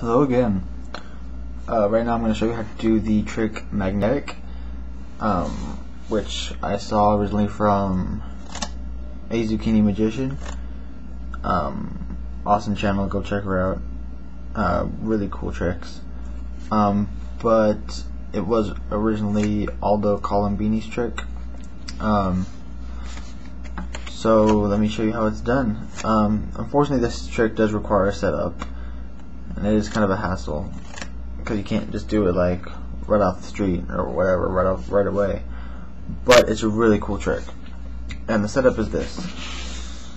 Hello again. Right now I'm going to show you how to do the trick magnetic, which I saw originally from A Zucchini Magician. Awesome channel, go check her out. Really cool tricks. But it was originally Aldo Colombini's trick. So let me show you how it's done. Unfortunately, this trick does require a setup, and it is kind of a hassle because you can't just do it like right off the street or whatever right away. But it's a really cool trick, and the setup is this: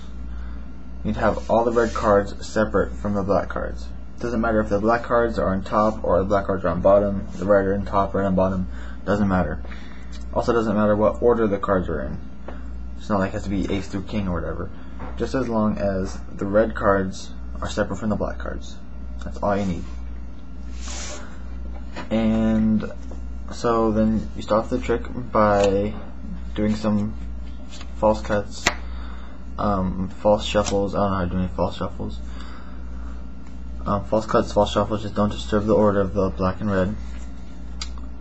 you'd have all the red cards separate from the black cards. Doesn't matter if the black cards are on top or the black cards are on bottom. The red are on top or on bottom. Doesn't matter. Also, doesn't matter what order the cards are in. It's not like it has to be ace through king or whatever. Just as long as the red cards are separate from the black cards. That's all you need. And so then you start off the trick by doing some false cuts, false shuffles. I don't know how to do any false shuffles. False cuts, false shuffles, just don't disturb the order of the black and red.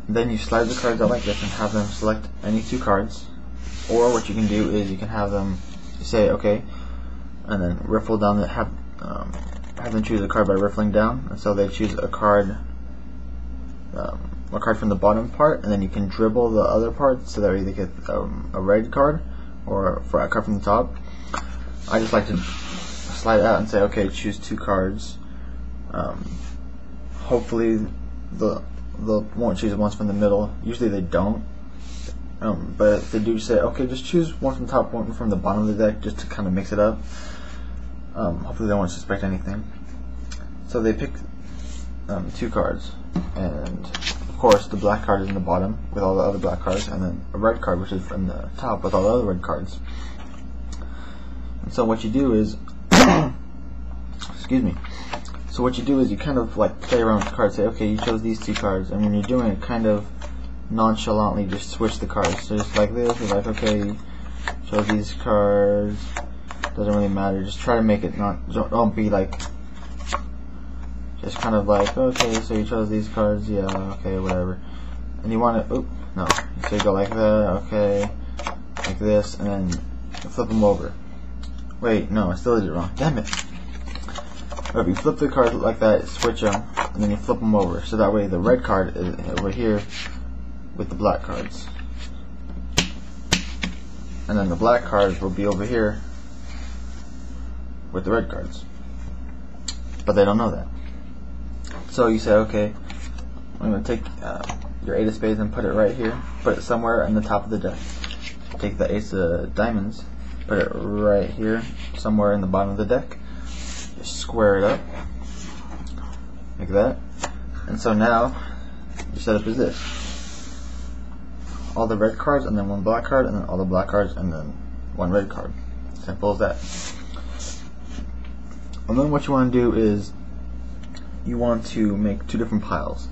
Then you slide the cards out like this and have them select any two cards. Or what you can do is you can have them say okay, and then riffle down the have them choose a card by riffling down, and so they choose a card from the bottom part, and then you can dribble the other part so they either get a red card or for a card from the top. I just like to slide it out and say okay, choose two cards. Hopefully they'll won't choose ones from the middle. Usually they don't. But if they do say, okay, just choose one from the top, one from the bottom of the deck, just to kind of mix it up. Hopefully they won't suspect anything. So they pick two cards, and of course the black card is in the bottom with all the other black cards, and then a red card which is from the top with all the other red cards. And so what you do is, excuse me. So what you do is you kind of like play around with the cards. Say, okay, you chose these two cards, and when you're doing it, kind of nonchalantly just switch the cards. So just like this, you're like, okay, chose these cards, doesn't really matter, just try to make it don't be like, just kind of like, okay, so you chose these cards, yeah, okay, whatever, and you want to, no, so you go like that, okay, like this, and then flip them over. Wait, no, I still did it wrong, damn it. If you flip the cards like that, switch them, and then you flip them over, so that way the red card is over here with the black cards, and then the black cards will be over here with the red cards, but they don't know that. So you say, okay, I'm going to take your 8 of spades and put it right here, put it somewhere in the top of the deck. Take the ace of diamonds, put it right here somewhere in the bottom of the deck, just square it up like that. And so now your setup is this: all the red cards and then one black card, and then all the black cards and then one red card. Simple as that. And then what you want to do is you want to make two different piles.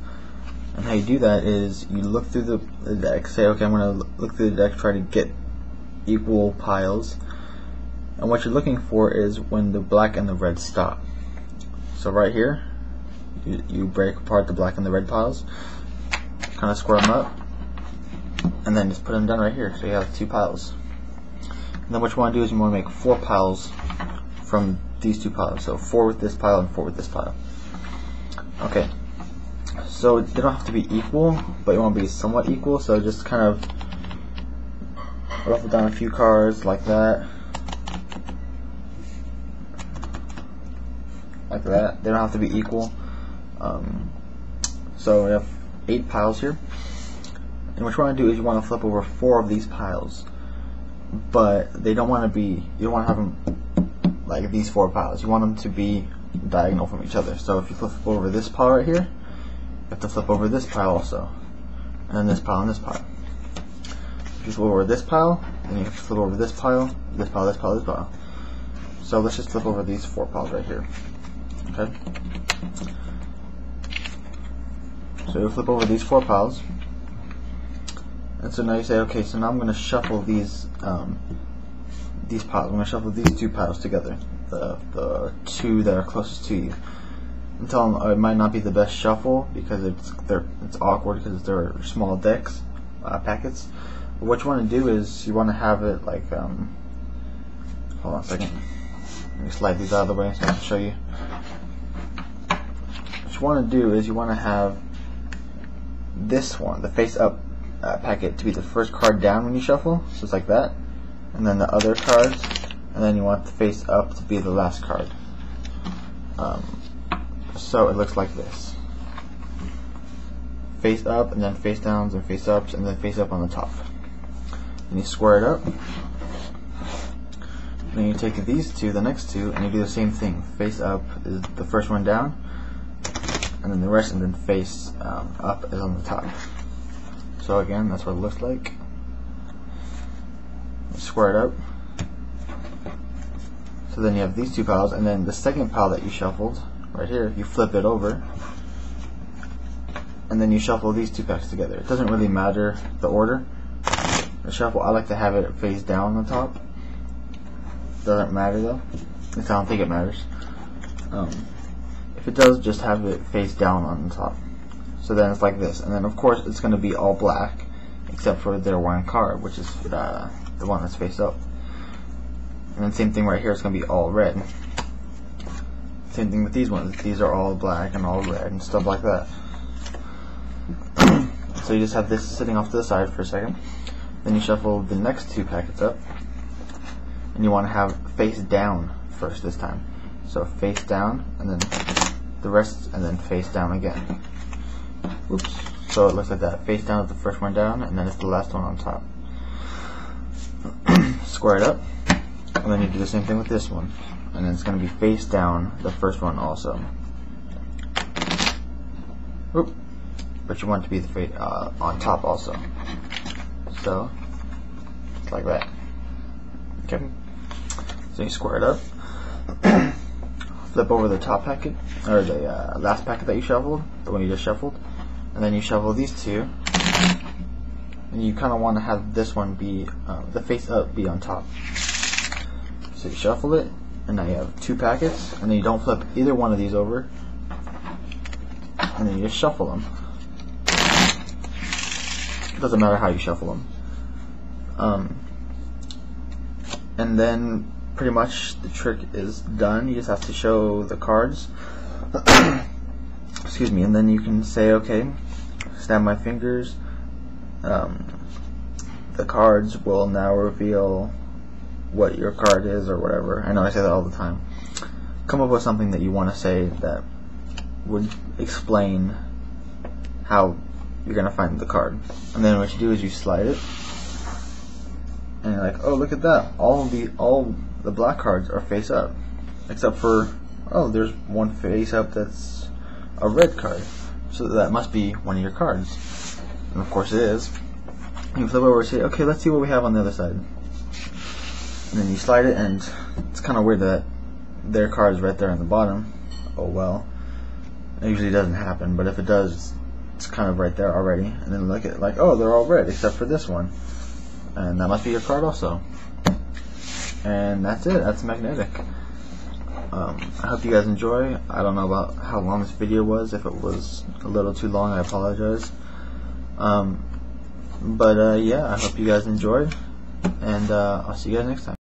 And how you do that is you look through the deck, say okay, I'm going to look through the deck, try to get equal piles. And what you're looking for is when the black and the red stop. So right here, you break apart the black and the red piles, kind of square them up, and then just put them down right here, so you have two piles. And then what you want to do is you want to make 4 piles from these two piles, so 4 with this pile and 4 with this pile. Okay, so they don't have to be equal, but you want to be somewhat equal, so just kind of ruffle down a few cards like that. Like that. They don't have to be equal. So we have 8 piles here. And what you want to do is you want to flip over 4 of these piles, but they don't want to be, you don't want to have them like these 4 piles. You want them to be diagonal from each other. So if you flip over this pile right here, you have to flip over this pile also, and then this pile and this pile. If you flip over this pile, then you have to flip over this pile, this pile, this pile, this pile. So let's just flip over these 4 piles right here. Okay. So you flip over these 4 piles. And so now you say, okay, so now I'm going to shuffle these piles. I'm going to shuffle these 2 piles together, the 2 that are closest to you. until it might not be the best shuffle because it's awkward because they're small decks, packets. But what you want to do is you want to have it like hold on a second. Let me slide these out of the way so I can show you. What you want to do is you want to have this one, the face up packet, to be the first card down when you shuffle, so it's like that, and then the other cards, and then you want the face up to be the last card. So it looks like this: face up, and then face downs, and face ups, and then face up on the top. And you square it up. Then you take these two, the next two, and you do the same thing. Face up is the first one down, and then the rest, and then face up is on the top. So again, that's what it looks like. You square it up. So then you have these two piles, and then the second pile that you shuffled, right here, you flip it over, and then you shuffle these two packs together. It doesn't really matter the order. The shuffle, I like to have it face down on the top. Doesn't matter though. At least I don't think it matters. If it does, just have it face down on the top. So then it's like this, and then of course it's going to be all black, except for their one card, which is the one that's face up. And then same thing right here, it's going to be all red. Same thing with these ones. These are all black and all red and stuff like that. So you just have this sitting off to the side for a second. Then you shuffle the next two packets up, and you want to have face down first this time. So face down, and then the rest, and then face down again. Oops. So it looks like that. Face down is the first one down, and then it's the last one on top. Square it up, and then you do the same thing with this one, and then it's going to be face down the first one also. Oop. But you want it to be the face on top also. So it's like that. Okay. So you square it up. Flip over the top packet, or the last packet that you shuffled, the one you just shuffled, and then you shuffle these two, and you kind of want to have this one be the face up be on top. So you shuffle it, and now you have two packets, and then you don't flip either one of these over, and then you just shuffle them. It doesn't matter how you shuffle them. And then pretty much the trick is done. You just have to show the cards. Excuse me, and then you can say, okay, snap my fingers. The cards will now reveal what your card is, or whatever. I know I say that all the time. Come up with something that you want to say that would explain how you're gonna find the card. And then what you do is you slide it, and you're like, oh, look at that! All the black cards are face up, except for, oh, there's one face up that's a red card, so that must be one of your cards. And of course it is. You flip over and say, okay, let's see what we have on the other side. And then you slide it, and it's kind of weird that their card is right there on the bottom. Oh well. It usually doesn't happen, but if it does, it's kind of right there already. And then look at it, like, oh, they're all red except for this one, and that must be your card also. And that's it. That's magnetic. I hope you guys enjoy. I don't know about how long this video was. If it was a little too long, I apologize. But yeah, I hope you guys enjoyed, and I'll see you guys next time.